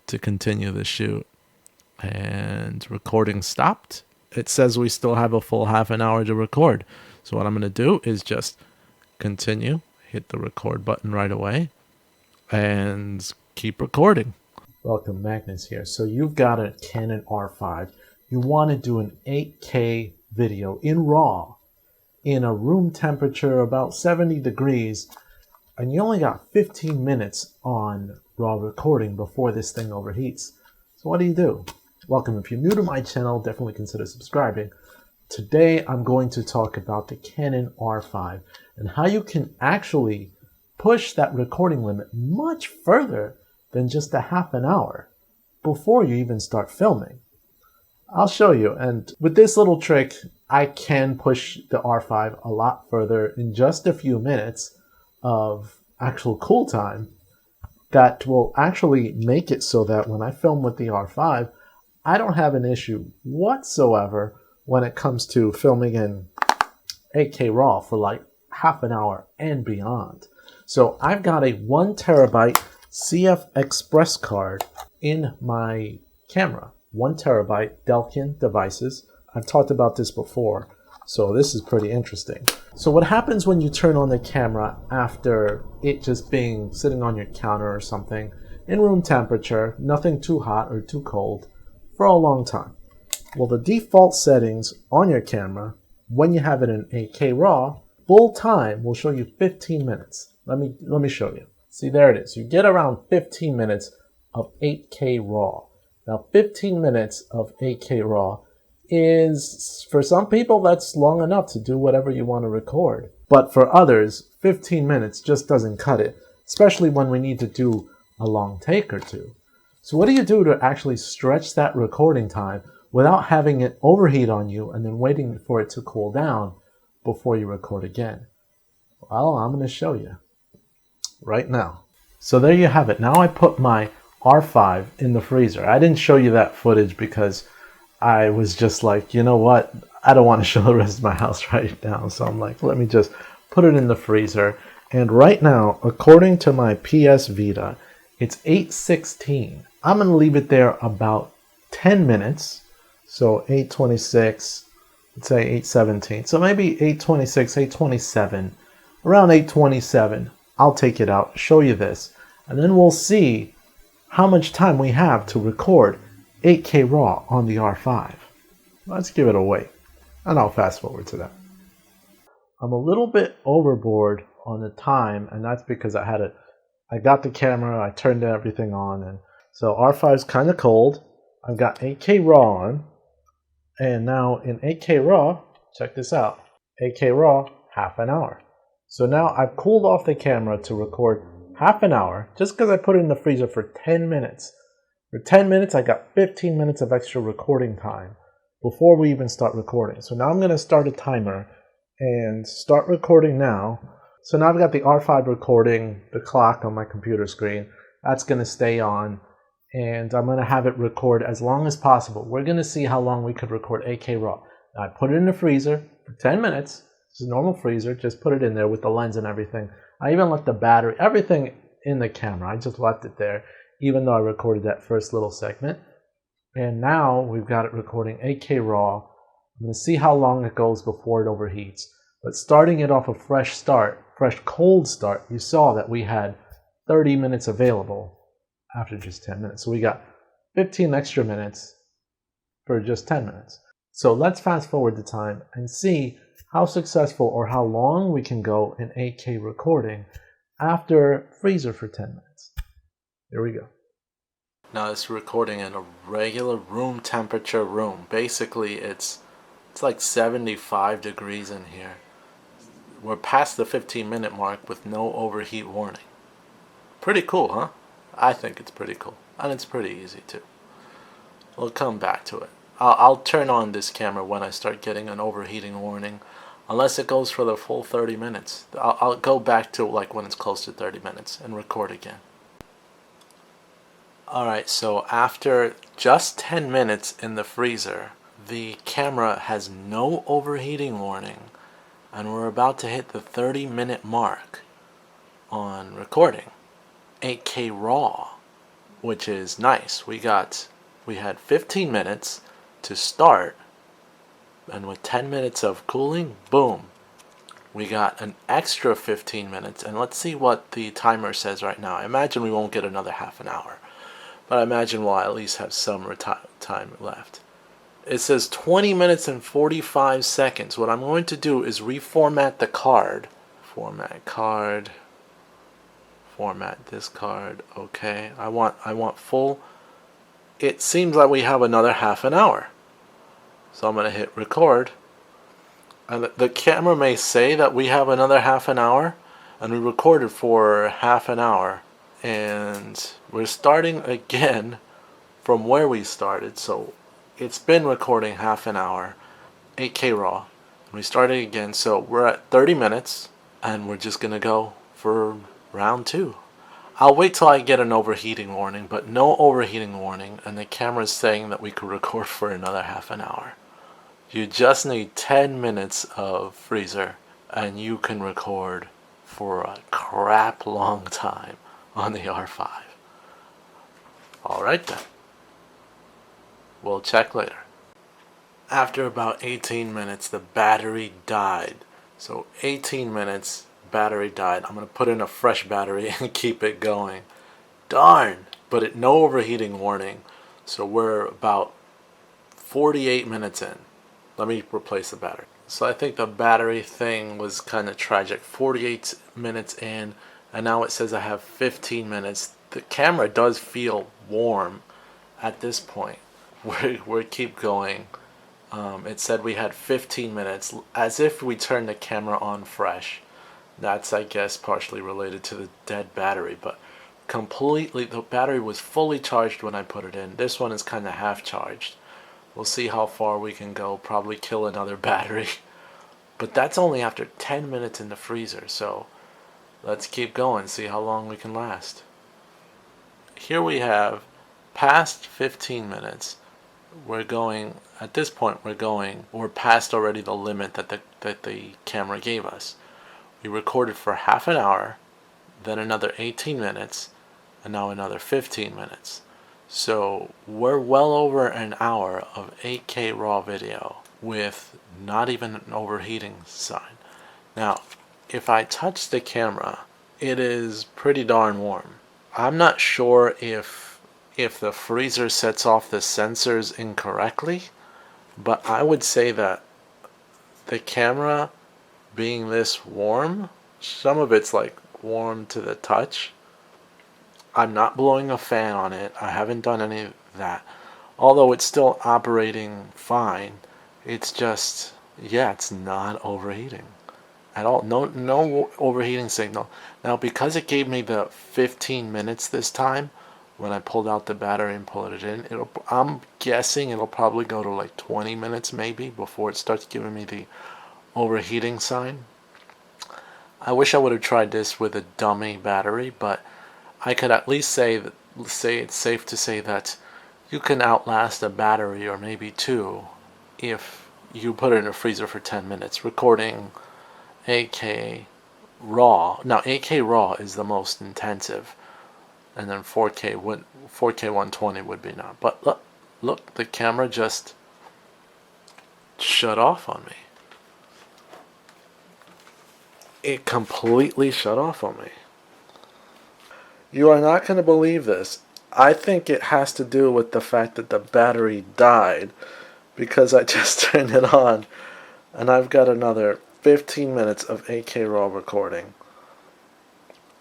to continue the shoot. And recording stopped. It says we still have a full half an hour to record. So what I'm going to do is just continue, hit the record button right away, and keep recording. Welcome, Magnus here. So you've got a Canon R5. You want to do an 8K video in RAW in a room temperature about 70 degrees, and you only got 15 minutes on RAW recording before this thing overheats. So what do? Welcome. If you're new to my channel, definitely consider subscribing. Today I'm going to talk about the Canon R5 and how you can actually push that recording limit much further than just a half an hour before you even start filming. I'll show you, and with this little trick I can push the R5 a lot further in just a few minutes of actual cool time. That will actually make it so that when I film with the R5, I don't have an issue whatsoever when it comes to filming in 8K RAW for like half an hour and beyond. So I've got a 1 terabyte CF Express card in my camera. 1 terabyte Delkin devices. I've talked about this before, so this is pretty interesting. So what happens when you turn on the camera after it just being sitting on your counter or something in room temperature, nothing too hot or too cold, for a long time? Well, the default settings on your camera, when you have it in 8K RAW, full time will show you 15 minutes. Let me show you. See, there it is. You get around 15 minutes of 8K RAW. Now, 15 minutes of 8K RAW is, for some people, that's long enough to do whatever you want to record. But for others, 15 minutes just doesn't cut it, especially when we need to do a long take or two. So what do you do to actually stretch that recording time without having it overheat on you and then waiting for it to cool down before you record again? Well, I'm going to show you right now. So there you have it. Now I put my R5 in the freezer. I didn't show you that footage because I was just like, you know what? I don't want to show the rest of my house right now. So I'm like, let me just put it in the freezer. And right now, according to my PS Vita, it's 8:16. I'm going to leave it there about 10 minutes. So 8:26, let's say 8:17. So maybe 8:26, 8:27. Around 8:27, I'll take it out, show you this. And then we'll see how much time we have to record 8K RAW on the R5. Let's give it a wait. And I'll fast forward to that. I'm a little bit overboard on the time, and that's because I got the camera, I turned everything on, and so R5 is kind of cold. I've got 8K RAW on, and now in 8K RAW, check this out, 8K RAW, half an hour. So now I've cooled off the camera to record half an hour, just because I put it in the freezer for 10 minutes. For 10 minutes, I got 15 minutes of extra recording time before we even start recording. So now I'm going to start a timer and start recording now. So now I've got the R5 recording, the clock on my computer screen. That's going to stay on, and I'm going to have it record as long as possible. We're going to see how long we could record 8K RAW. Now I put it in the freezer for 10 minutes. It's a normal freezer. Just put it in there with the lens and everything. I even left the battery, everything in the camera. I just left it there, even though I recorded that first little segment. And now we've got it recording 8K RAW. I'm going to see how long it goes before it overheats. But starting it off a fresh cold start, you saw that we had 30 minutes available after just 10 minutes. So we got 15 extra minutes for just 10 minutes. So let's fast forward the time and see how successful or how long we can go in 8K recording after freezer for 10 minutes. Here we go. Now it's recording in a regular room temperature room. Basically it's like 75 degrees in here. We're past the 15-minute mark with no overheat warning. Pretty cool, huh? I think it's pretty cool. And it's pretty easy too. We'll come back to it. I'll turn on this camera when I start getting an overheating warning. Unless it goes for the full 30 minutes. I'll go back to like when it's close to 30 minutes and record again. Alright, so after just 10 minutes in the freezer, the camera has no overheating warning, and we're about to hit the 30-minute mark on recording 8K RAW. which is nice. We had 15 minutes to start, and with 10 minutes of cooling, boom, we got an extra 15 minutes. And let's see what the timer says right now. I imagine we won't get another half an hour, but I imagine we'll at least have some time left. It says 20 minutes and 45 seconds. What I'm going to do is reformat the card. Format card. Format this card. Okay. I want full. It seems like we have another half an hour. So I'm going to hit record. And the camera may say that we have another half an hour, and we recorded for half an hour. And we're starting again from where we started. So it's been recording half an hour, 8K RAW. And we started again, so we're at 30 minutes, and we're just gonna go for round 2. I'll wait till I get an overheating warning, but no overheating warning, and the camera's saying that we could record for another half an hour. You just need 10 minutes of freezer, and you can record for a crap long time on the R5. Alright then. We'll check later. After about 18 minutes, the battery died. So 18 minutes, battery died. I'm going to put in a fresh battery and keep it going. Darn! But no overheating warning. So we're about 48 minutes in. Let me replace the battery. So I think the battery thing was kind of tragic. 48 minutes in, and now it says I have 15 minutes. The camera does feel warm at this point. We keep going. It said we had 15 minutes, as if we turned the camera on fresh. That's, I guess, partially related to the dead battery, but completely, the battery was fully charged when I put it in. This one is kind of half charged. We'll see how far we can go, probably kill another battery. But that's only after 10 minutes in the freezer, so let's keep going, see how long we can last. Here we have past 15 minutes. We're going, at this point we're past already the limit that the camera gave us. We recorded for half an hour, then another 18 minutes, and now another 15 minutes. So we're well over an hour of 8K RAW video with not even an overheating sign. Now, if I touch the camera, it is pretty darn warm. I'm not sure if the freezer sets off the sensors incorrectly, but I would say that the camera being this warm, some of it's like warm to the touch. I'm not blowing a fan on it. I haven't done any of that. Although it's still operating fine, it's just, yeah, it's not overheating at all. No overheating signal. Now, because it gave me the 15 minutes this time, when I pulled out the battery and pulled it in, I'm guessing it'll probably go to like 20 minutes maybe before it starts giving me the overheating sign. I wish I would have tried this with a dummy battery, but I could at least say it's safe to say that you can outlast a battery or maybe two if you put it in a freezer for 10 minutes recording 8K RAW. Now 8K RAW is the most intensive, and then 4K 120 would be not. But look, the camera just shut off on me. It completely shut off on me. You are not going to believe this. I think it has to do with the fact that the battery died, because I just turned it on and I've got another 15 minutes of 8K RAW recording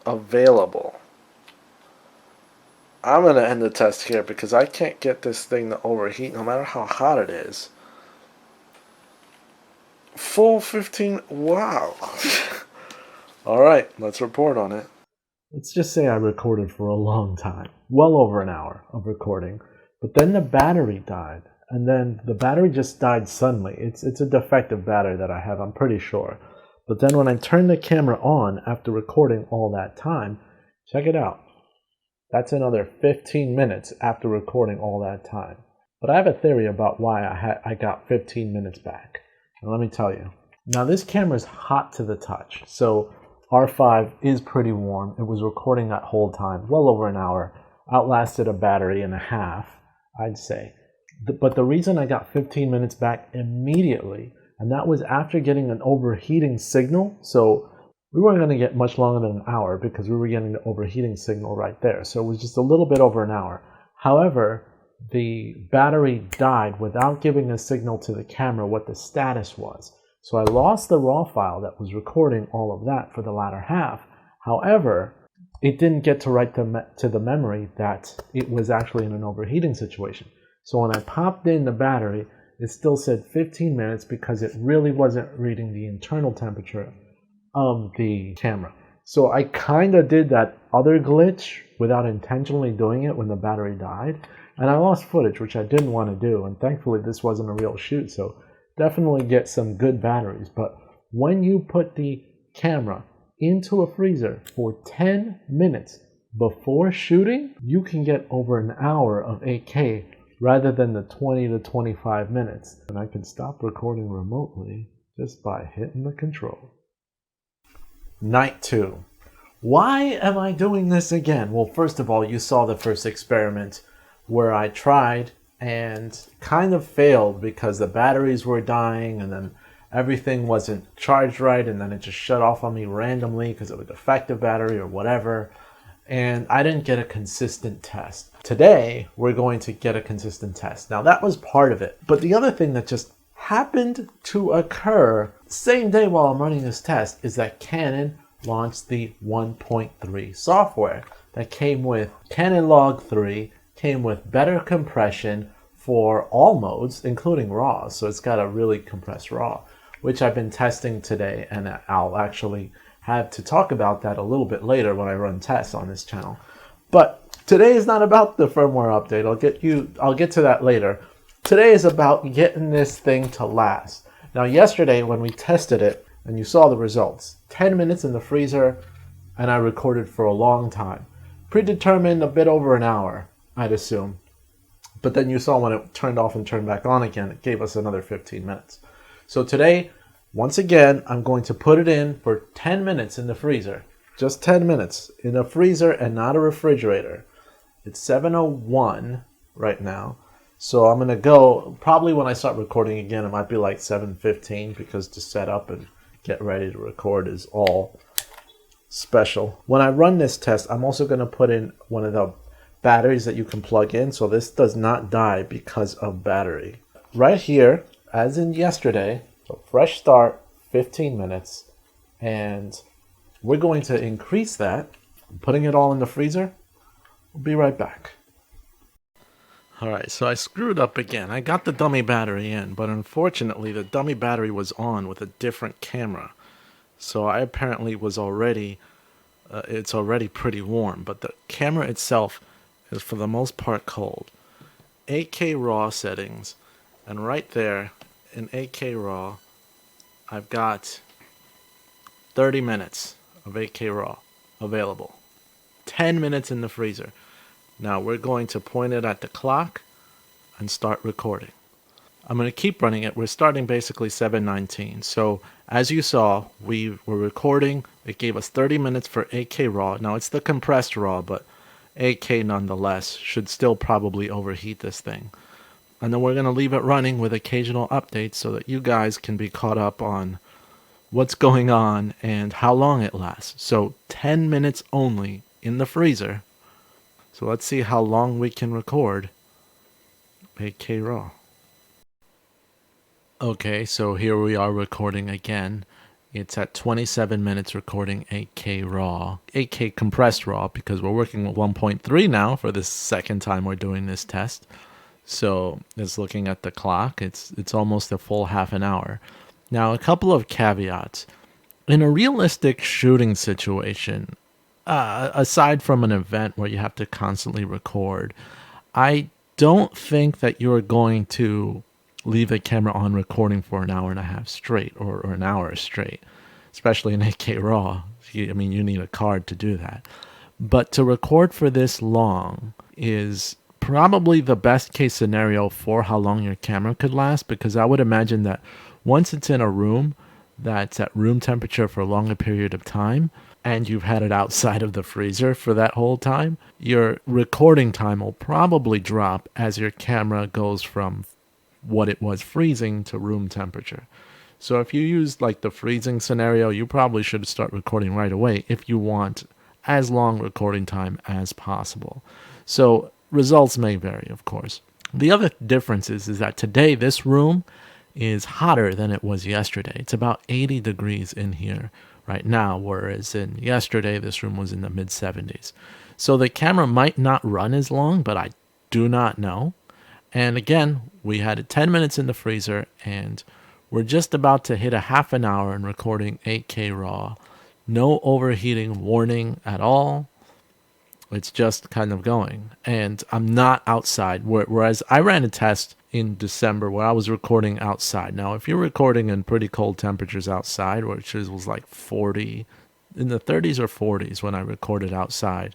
available. I'm going to end the test here because I can't get this thing to overheat no matter how hot it is. Full 15, wow. Alright, let's report on it. Let's just say I recorded for a long time, well over an hour of recording, but then the battery died, and then the battery just died suddenly. It's a defective battery that I have, I'm pretty sure. But then when I turned the camera on after recording all that time, check it out. That's another 15 minutes after recording all that time. But I have a theory about why I got 15 minutes back. And let me tell you. Now this camera is hot to the touch, so R5 is pretty warm. It was recording that whole time, well over an hour. outlasted a battery and a half, I'd say. But the reason I got 15 minutes back immediately, and that was after getting an overheating signal. So we weren't going to get much longer than an hour because we were getting the overheating signal right there. So it was just a little bit over an hour. However, the battery died without giving a signal to the camera what the status was. So I lost the raw file that was recording all of that for the latter half. However, it didn't get to write to the memory that it was actually in an overheating situation. So when I popped in the battery, it still said 15 minutes because it really wasn't reading the internal temperature of the camera. So I kind of did that other glitch without intentionally doing it when the battery died. And I lost footage, which I didn't want to do. And thankfully, this wasn't a real shoot. So definitely get some good batteries. But when you put the camera into a freezer for 10 minutes before shooting, you can get over an hour of 8K rather than the 20 to 25 minutes. And I can stop recording remotely just by hitting the control. Night 2. Why am I doing this again? Well, first of all, you saw the first experiment where I tried and kind of failed because the batteries were dying and then everything wasn't charged right and then it just shut off on me randomly because of a defective battery or whatever. And I didn't get a consistent test. Today, we're going to get a consistent test. Now, that was part of it. But the other thing that just happened to occur same day while I'm running this test is that Canon launched the 1.3 software that came with Canon Log 3, came with better compression for all modes, including RAW. So it's got a really compressed RAW, which I've been testing today, and I'll actually have to talk about that a little bit later when I run tests on this channel. But today is not about the firmware update. I'll get to that later. Today is about getting this thing to last. Now, yesterday when we tested it, and you saw the results, 10 minutes in the freezer, and I recorded for a long time. Predetermined a bit over an hour, I'd assume. But then you saw when it turned off and turned back on again, it gave us another 15 minutes. So today, once again, I'm going to put it in for 10 minutes in the freezer. Just 10 minutes in a freezer and not a refrigerator. It's 7:01 right now. So I'm going to go, probably when I start recording again, it might be like 7:15 because to set up and get ready to record is all special. When I run this test, I'm also going to put in one of the batteries that you can plug in. So this does not die because of battery. Right here, as in yesterday, so fresh start, 15 minutes, and we're going to increase that. I'm putting it all in the freezer. We'll be right back. All right, so I screwed up again. I got the dummy battery in, but unfortunately the dummy battery was on with a different camera. So I apparently was already, it's already pretty warm, but the camera itself is for the most part cold. 8K RAW settings, and right there in 8K RAW, I've got 30 minutes of 8K RAW available. 10 minutes in the freezer. Now we're going to point it at the clock and start recording. I'm going to keep running it. We're starting basically 7:19. So as you saw, we were recording. It gave us 30 minutes for 8K RAW. Now it's the compressed RAW, but 8K nonetheless should still probably overheat this thing. And then we're going to leave it running with occasional updates so that you guys can be caught up on what's going on and how long it lasts. So 10 minutes only in the freezer. So let's see how long we can record 8K RAW. Okay, so here we are recording again. It's at 27 minutes recording 8K RAW. 8K compressed RAW because we're working with 1.3 now for the second time we're doing this test. So it's looking at the clock. It's almost a full half an hour. Now, a couple of caveats. In a realistic shooting situation, aside from an event where you have to constantly record, I don't think that you're going to leave the camera on recording for an hour and a half straight or an hour straight, especially in 8K RAW. I mean, you need a card to do that. But to record for this long is probably the best case scenario for how long your camera could last, because I would imagine that once it's in a room that's at room temperature for a longer period of time, and you've had it outside of the freezer for that whole time, your recording time will probably drop as your camera goes from what it was freezing to room temperature. So if you use like the freezing scenario, you probably should start recording right away if you want as long recording time as possible. So results may vary, of course. The other difference is that today this room is hotter than it was yesterday. It's about 80 degrees in here right now, whereas in yesterday this room was in the mid 70s. So the camera might not run as long, but I do not know. And again, we had it 10 minutes in the freezer, and we're just about to hit a half an hour in recording 8K RAW. No overheating warning at all. It's just kind of going. And I'm not outside. Whereas I ran a test in December where I was recording outside. Now, if you're recording in pretty cold temperatures outside, which was like 40, in the 30s or 40s when I recorded outside,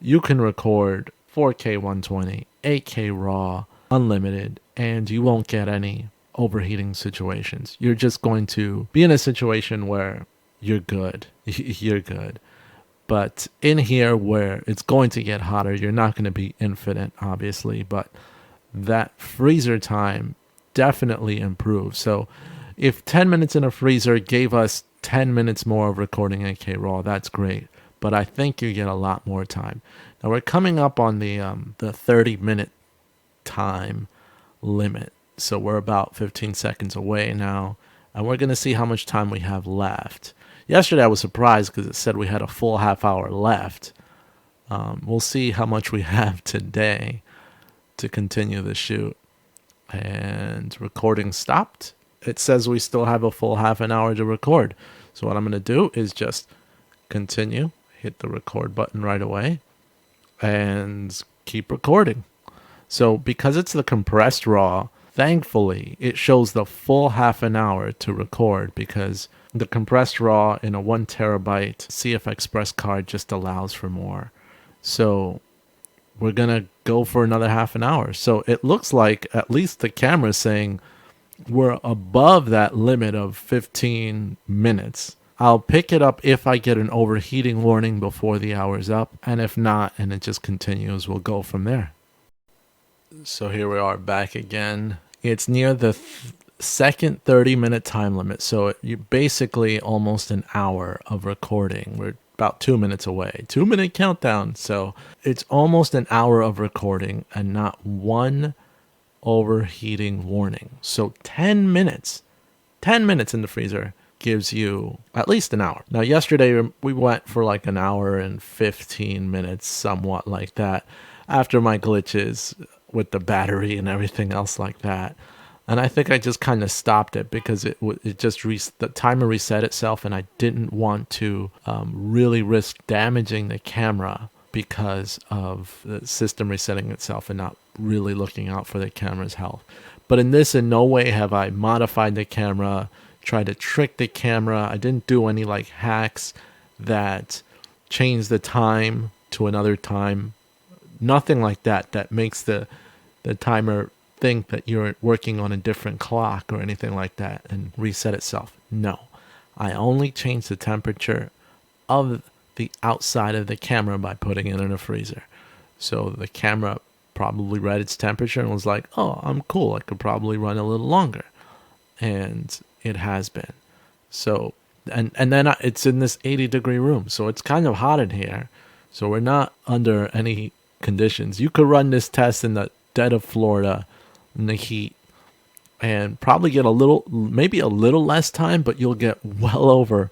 you can record 4K 120, 8K RAW, unlimited, and you won't get any overheating situations. You're just going to be in a situation where you're good. You're good. But in here where it's going to get hotter, you're not going to be infinite, obviously, but that freezer time definitely improves. So if 10 minutes in a freezer gave us 10 minutes more of recording 8K RAW, that's great. But I think you get a lot more time. Now we're coming up on the 30-minute time limit. So we're about 15 seconds away now, and we're going to see how much time we have left. Yesterday I was surprised because it said we had a full half hour left. We'll see how much we have today to continue the shoot. And recording stopped. It says we still have a full half an hour to record. So what I'm going to do is just continue, hit the record button right away, and keep recording. So because it's the compressed RAW, thankfully it shows the full half an hour to record, because the compressed RAW in a 1 terabyte CF Express card just allows for more. So we're going to go for another half an hour. So it looks like at least the camera's saying we're above that limit of 15 minutes. I'll pick it up if I get an overheating warning before the hour's up, and if not, and it just continues, we'll go from there. So here we are back again. It's near the second 30-minute time limit, so you basically almost an hour of recording. We're about 2 minutes away. 2-minute countdown. So it's almost an hour of recording and not one overheating warning. So 10 minutes in the freezer gives you at least an hour. Now yesterday we went for like an hour and 15 minutes, somewhat like that, after my glitches with the battery and everything else like that. And I think I just kind of stopped it because it just the timer reset itself, and I didn't want to really risk damaging the camera because of the system resetting itself and not really looking out for the camera's health. But in this, in no way have I modified the camera, tried to trick the camera. I didn't do any like hacks that change the time to another time. Nothing like that that makes the timer think that you're working on a different clock or anything like that and reset itself. No, I only changed the temperature of the outside of the camera by putting it in a freezer. So the camera probably read its temperature and was like, oh, I'm cool, I could probably run a little longer. And it has been. So and then it's in this 80-degree room, so it's kind of hot in here. So we're not under any conditions. You could run this test in the dead of Florida in the heat and probably get maybe a little less time, but you'll get well over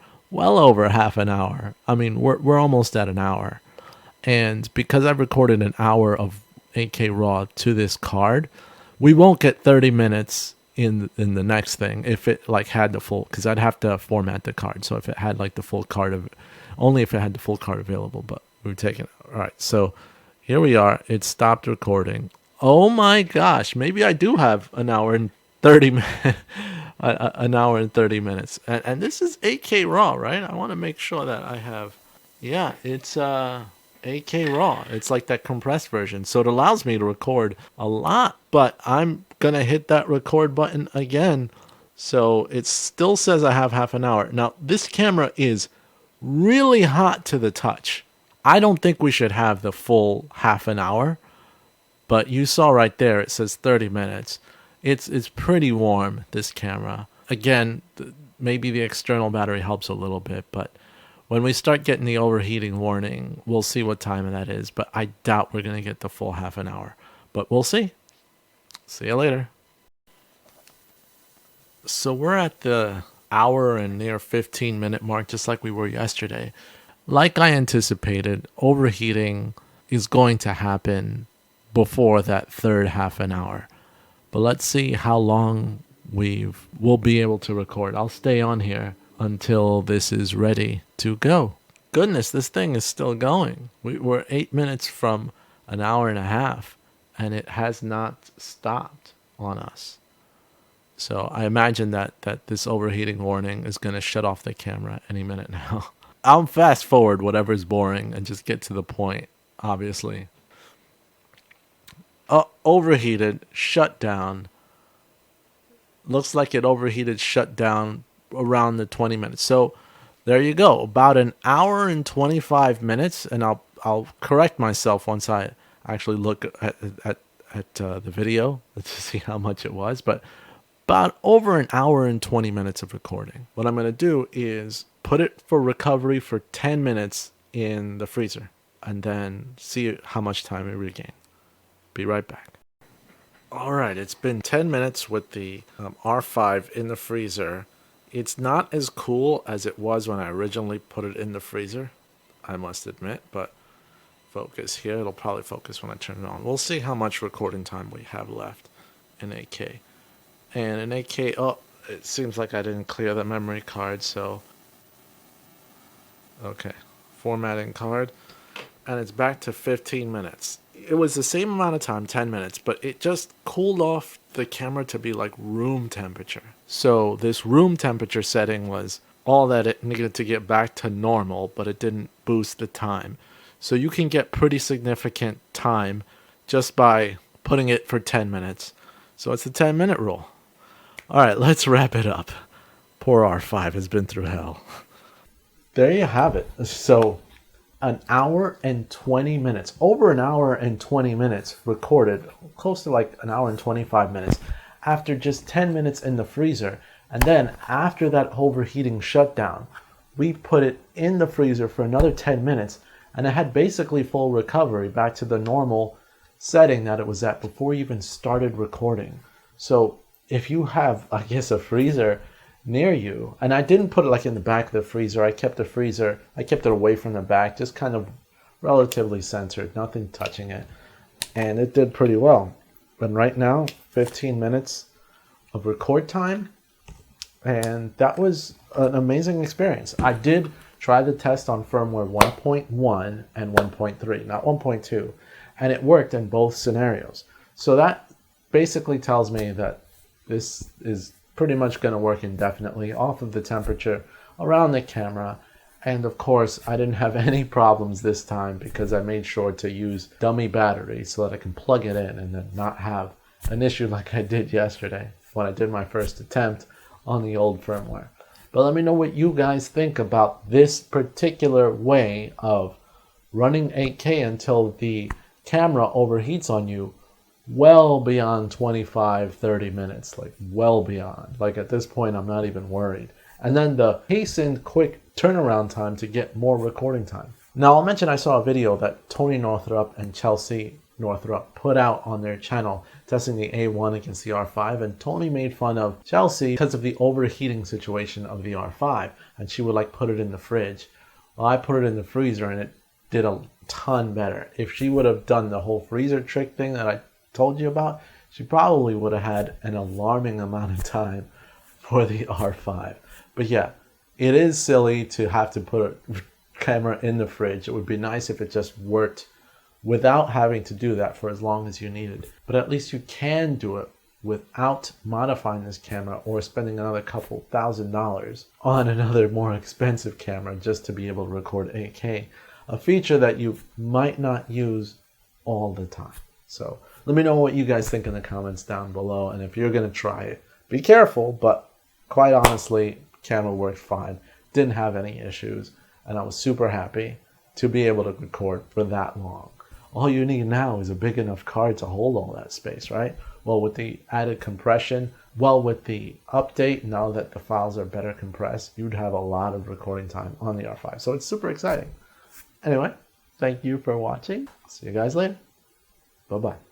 half an hour. I mean, we're almost at an hour. And because I've recorded an hour of 8K RAW to this card, we won't get 30 minutes in the next thing if it like had the full, because I'd have to format the card. So if it had like the full card only if it had the full card available, but we're taking it. All right, so here we are. It stopped recording. Oh my gosh, maybe I do have an hour and 30 minutes. An hour and 30 minutes. And this is 8K RAW, right? I want to make sure that I have, yeah, it's 8K RAW. It's like that compressed version. So it allows me to record a lot, but I'm going to hit that record button again. So it still says I have half an hour. Now, this camera is really hot to the touch. I don't think we should have the full half an hour, but you saw right there it says 30 minutes. It's pretty warm, this camera. Again, maybe the external battery helps a little bit, but when we start getting the overheating warning, we'll see what time that is, but I doubt we're going to get the full half an hour. But we'll see. See you later. So we're at the hour and near 15-minute mark, just like we were yesterday. Like I anticipated, overheating is going to happen before that third half an hour. But let's see how long we'll be able to record. I'll stay on here until this is ready to go. Goodness, this thing is still going. We're 8 minutes from an hour and a half, and it has not stopped on us. So I imagine that this overheating warning is going to shut off the camera any minute now. I'll fast forward whatever's boring and just get to the point, obviously. Overheated, shut down. Looks like it overheated, shut down around the 20 minutes. So there you go, about an hour and 25 minutes. And I'll correct myself once I actually look at the video to see how much it was. But about over an hour and 20 minutes of recording. What I'm going to do is put it for recovery for 10 minutes in the freezer and then see how much time we regain. Be right back. All right, it's been 10 minutes with the R5 in the freezer. It's not as cool as it was when I originally put it in the freezer, I must admit, but focus here. It'll probably focus when I turn it on. We'll see how much recording time we have left in 8K. And in 8K, oh, it seems like I didn't clear the memory card, so okay, formatting card, and it's back to 15 minutes. It was the same amount of time, 10 minutes, but it just cooled off the camera to be like room temperature. So this room temperature setting was all that it needed to get back to normal, but it didn't boost the time. So you can get pretty significant time just by putting it for 10 minutes. So it's a 10-minute rule. All right, let's wrap it up. Poor R5 has been through hell. There you have it. So an hour and 20 minutes, over an hour and 20 minutes recorded, close to like an hour and 25 minutes after just 10 minutes in the freezer. And then after that overheating shutdown, we put it in the freezer for another 10 minutes and it had basically full recovery back to the normal setting that it was at before you even started recording. So if you have, I guess, a freezer near you, and I didn't put it like in the back of the freezer, I kept it away from the back, just kind of relatively centered, nothing touching it, and it did pretty well. And right now, 15 minutes of record time, and that was an amazing experience. I did try the test on firmware 1.1 and 1.3, not 1.2, and it worked in both scenarios. So that basically tells me that this is pretty much going to work indefinitely off of the temperature around the camera. And of course, I didn't have any problems this time because I made sure to use dummy batteries so that I can plug it in and then not have an issue like I did yesterday when I did my first attempt on the old firmware. But let me know what you guys think about this particular way of running 8K until the camera overheats on you well beyond 25-30 minutes, like well beyond. Like at this point, I'm not even worried. And then the hastened quick turnaround time to get more recording time. Now I'll mention I saw a video that Tony Northrup and Chelsea Northrup put out on their channel testing the A1 against the R5, and Tony made fun of Chelsea because of the overheating situation of the R5, and she would like put it in the fridge. Well, I put it in the freezer and it did a ton better. If she would have done the whole freezer trick thing that I told you about, she probably would have had an alarming amount of time for the R5. But yeah, it is silly to have to put a camera in the fridge. It would be nice if it just worked without having to do that for as long as you needed. But at least you can do it without modifying this camera or spending another couple $1,000s on another more expensive camera just to be able to record 8K, a feature that you might not use all the time. So let me know what you guys think in the comments down below, and if you're going to try it, be careful, but quite honestly, camera worked fine, didn't have any issues, and I was super happy to be able to record for that long. All you need now is a big enough card to hold all that space, right? Well, with the added compression, with the update, now that the files are better compressed, you'd have a lot of recording time on the R5. So it's super exciting. Anyway, thank you for watching. See you guys later. Bye-bye.